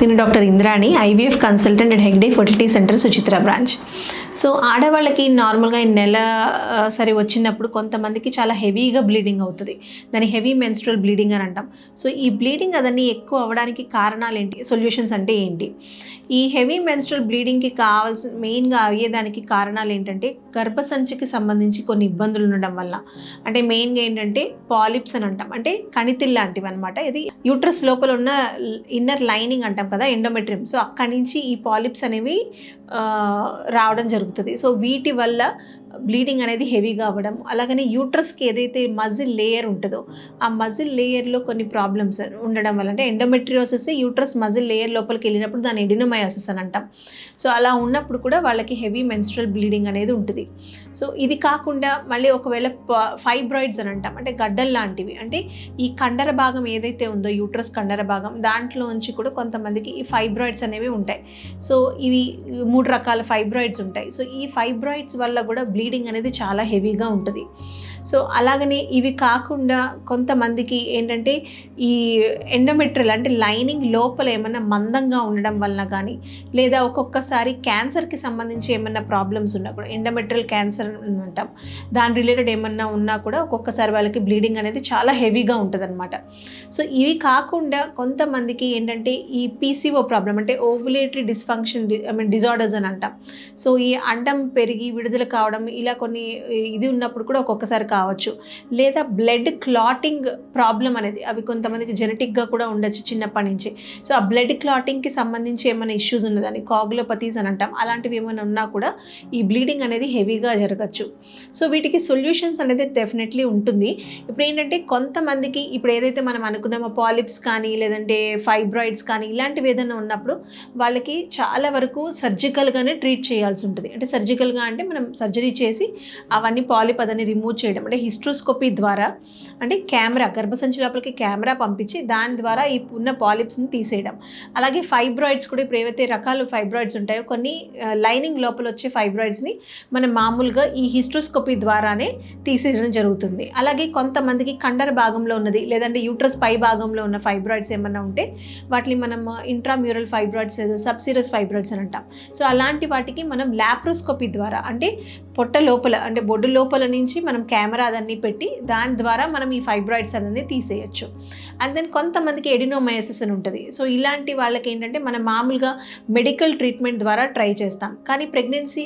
నేను doctor Indrani, IVF consultant and Hegde fertility centre Suchitra branch. So ఆడవాళ్ళకి నార్మల్గా ఈ నెల సరే వచ్చినప్పుడు కొంతమందికి చాలా హెవీగా బ్లీడింగ్ అవుతుంది. దాన్ని హెవీ మెన్స్ట్రువల్ బ్లీడింగ్ అని అంటాం. సో ఈ బ్లీడింగ్ అదన్నీ ఎక్కువ అవ్వడానికి కారణాలు ఏంటి, సొల్యూషన్స్ అంటే ఏంటి? ఈ హెవీ మెన్స్ట్రువల్ బ్లీడింగ్కి కావాల్సిన మెయిన్గా అయ్యేదానికి కారణాలు ఏంటంటే గర్భసంచికి సంబంధించి కొన్ని ఇబ్బందులు ఉండడం వల్ల. అంటే మెయిన్గా ఏంటంటే పాలిప్స్ అని అంటాం, అంటే కణితిల్ లాంటివి అనమాట. ఇది యూట్రస్ లోపల ఉన్న ఇన్నర్ లైనింగ్ అంటాం కదా, ఎండోమెట్రియం. సో అక్కడి నుంచి ఈ పాలిప్స్ అనేవి రావడం జరుగుతుంది. సో వీటి వల్ల బ్లీడింగ్ అనేది హెవీగా అవ్వడం, అలాగనే యూట్రస్కి ఏదైతే మజిల్ లేయర్ ఉంటుందో ఆ మజిల్ లేయర్లో కొన్ని ప్రాబ్లమ్స్ ఉండడం వల్ల, అంటే ఎండోమెట్రియోసిస్ యూట్రస్ మజిల్ లేయర్ లోపలికి వెళ్ళినప్పుడు దాన్ని ఎడినోమయోసిస్ అని అంటాం. సో అలా ఉన్నప్పుడు కూడా వాళ్ళకి హెవీ మెన్స్ట్రువల్ బ్లీడింగ్ అనేది ఉంటుంది. సో ఇది కాకుండా మళ్ళీ ఒకవేళ ఫైబ్రాయిడ్స్ అని అంటాం, అంటే గడ్డలు లాంటివి, అంటే ఈ కండర భాగం ఏదైతే ఉందో యూట్రస్ కండర భాగం దాంట్లోంచి కూడా కొంతమందికి ఈ ఫైబ్రాయిడ్స్ అనేవి ఉంటాయి. సో ఇవి 3 రకాల ఫైబ్రాయిడ్స్ ఉంటాయి. సో ఈ ఫైబ్రాయిడ్స్ వల్ల కూడా బ్లీడింగ్ అనేది చాలా హెవీగా ఉంటుంది. సో అలాగనే ఇవి కాకుండా కొంతమందికి ఏంటంటే ఈ ఎండోమెట్రియల్ అంటే లైనింగ్ లోపల ఏమన్నా మందంగా ఉండడం వలన కానీ, లేదా ఒక్కొక్కసారి క్యాన్సర్కి సంబంధించి ఏమన్నా ప్రాబ్లమ్స్ ఉన్నా కూడా, ఎండోమెట్రియల్ క్యాన్సర్ అంటాం, దాని రిలేటెడ్ ఏమన్నా ఉన్నా కూడా ఒక్కొక్కసారి వాళ్ళకి బ్లీడింగ్ అనేది చాలా హెవీగా ఉంటుంది అనమాట. సో ఇవి కాకుండా కొంతమందికి ఏంటంటే ఈ పీసీఓ ప్రాబ్లం, అంటే ఓవులేటరీ డిస్ఫంక్షన్ డిజార్డర్స్ అని అంటాం. సో ఈ అండం పెరిగి విడుదల కావడం ఇలా కొన్ని ఇది ఉన్నప్పుడు కూడా ఒక్కొక్కసారి కావచ్చు. లేదా బ్లడ్ క్లాటింగ్ ప్రాబ్లం అనేది, అవి కొంతమందికి జెనెటిక్గా కూడా ఉండొచ్చు చిన్నప్పటి నుంచి. సో ఆ బ్లడ్ క్లాటింగ్కి సంబంధించి ఏమైనా ఇష్యూస్ ఉన్నదని కాగులోపతీస్ అని అంటాం, అలాంటివి ఏమైనా ఉన్నా కూడా ఈ బ్లీడింగ్ అనేది హెవీగా జరగచ్చు. సో వీటికి సొల్యూషన్స్ అనేది డెఫినెట్లీ ఉంటుంది. ఇప్పుడు ఏంటంటే కొంతమందికి ఇప్పుడు ఏదైతే మనం అనుకున్నామో పాలిప్స్ కానీ లేదంటే ఫైబ్రాయిడ్స్ కానీ ఇలాంటివి ఏదైనా ఉన్నప్పుడు వాళ్ళకి చాలా వరకు సర్జికల్గానే ట్రీట్ చేయాల్సి ఉంటుంది. అంటే సర్జికల్గా అంటే మనం సర్జరీ చేసి అవన్నీ పాలిప్ అదని రిమూవ్ చేయడం, అంటే హిస్ట్రోస్కోపీ ద్వారా, అంటే కెమెరా గర్భసంచి లోపలికి కెమెరా పంపించి దాని ద్వారా ఈ ఉన్న పాలిప్స్ని తీసేయడం. అలాగే ఫైబ్రాయిడ్స్ కూడా ఇప్పుడు ఏవైతే రకాల ఫైబ్రాయిడ్స్ ఉంటాయో కొన్ని లైనింగ్ లోపల వచ్చే ఫైబ్రాయిడ్స్ని మనం మామూలుగా ఈ హిస్ట్రోస్కోపీ ద్వారానే తీసేయడం జరుగుతుంది. అలాగే కొంతమందికి కండర భాగంలో ఉన్నది లేదంటే యూట్రస్ పై భాగంలో ఉన్న ఫైబ్రాయిడ్స్ ఏమన్నా ఉంటే వాటిని మనం ఇంట్రామ్యూరల్ ఫైబ్రాయిడ్స్ లేదా సబ్సీరస్ ఫైబ్రాయిడ్స్ అని అంటాం. సో అలాంటి వాటికి మనం లాప్రోస్కోపీ ద్వారా, అంటే పొట్ట లోపల అంటే బొడ్డు లోపల నుంచి మనం కెమెరా అదన్నీ పెట్టి దాని ద్వారా మనం ఈ ఫైబ్రాయిడ్స్ అనేది తీసేయచ్చు. అండ్ దెన్ కొంతమందికి ఎడినోమయోసిస్ అని ఉంటుంది. సో ఇలాంటి వాళ్ళకి ఏంటంటే మనం మామూలుగా మెడికల్ ట్రీట్మెంట్ ద్వారా ట్రై చేస్తాం. కానీ ప్రెగ్నెన్సీ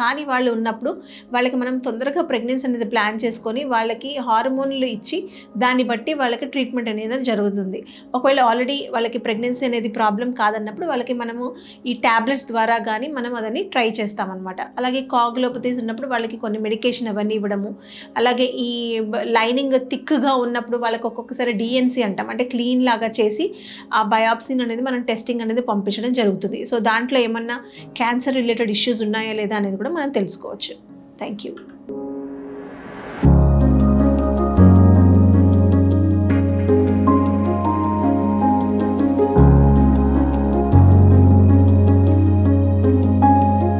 కాని వాళ్ళు ఉన్నప్పుడు వాళ్ళకి మనం తొందరగా ప్రెగ్నెన్సీ అనేది ప్లాన్ చేసుకొని వాళ్ళకి హార్మోన్లు ఇచ్చి దాన్ని బట్టి వాళ్ళకి ట్రీట్మెంట్ అనేది జరుగుతుంది. ఒకవేళ ఆల్రెడీ వాళ్ళకి ప్రెగ్నెన్సీ అనేది ప్రాబ్లం కాదన్నప్పుడు వాళ్ళకి మనము ఈ ట్యాబ్లెట్స్ ద్వారా కానీ మనం అదని ట్రై చేస్తామన్నమాట. అలాగే కాగులోపతీస్ ఉన్నప్పుడు వాళ్ళకి కొన్ని మెడికేషన్ అవన్నీ ఇవ్వడము, అలాగే ఈ లైనింగ్ థిక్గా ఉన్నప్పుడు వాళ్ళకి ఒక్కొక్కసారి డిఎన్సీ అంటాం, అంటే క్లీన్ లాగా చేసి ఆ బయాప్సీని అనేది మనం టెస్టింగ్ అనేది పంపించడం జరుగుతుంది. సో దాంట్లో ఏమన్నా క్యాన్సర్ రిలేటెడ్ ఇష్యూస్ ఉన్నాయా లేదా అనేది కూడా మనం తెలుసుకోవచ్చు. Thank you.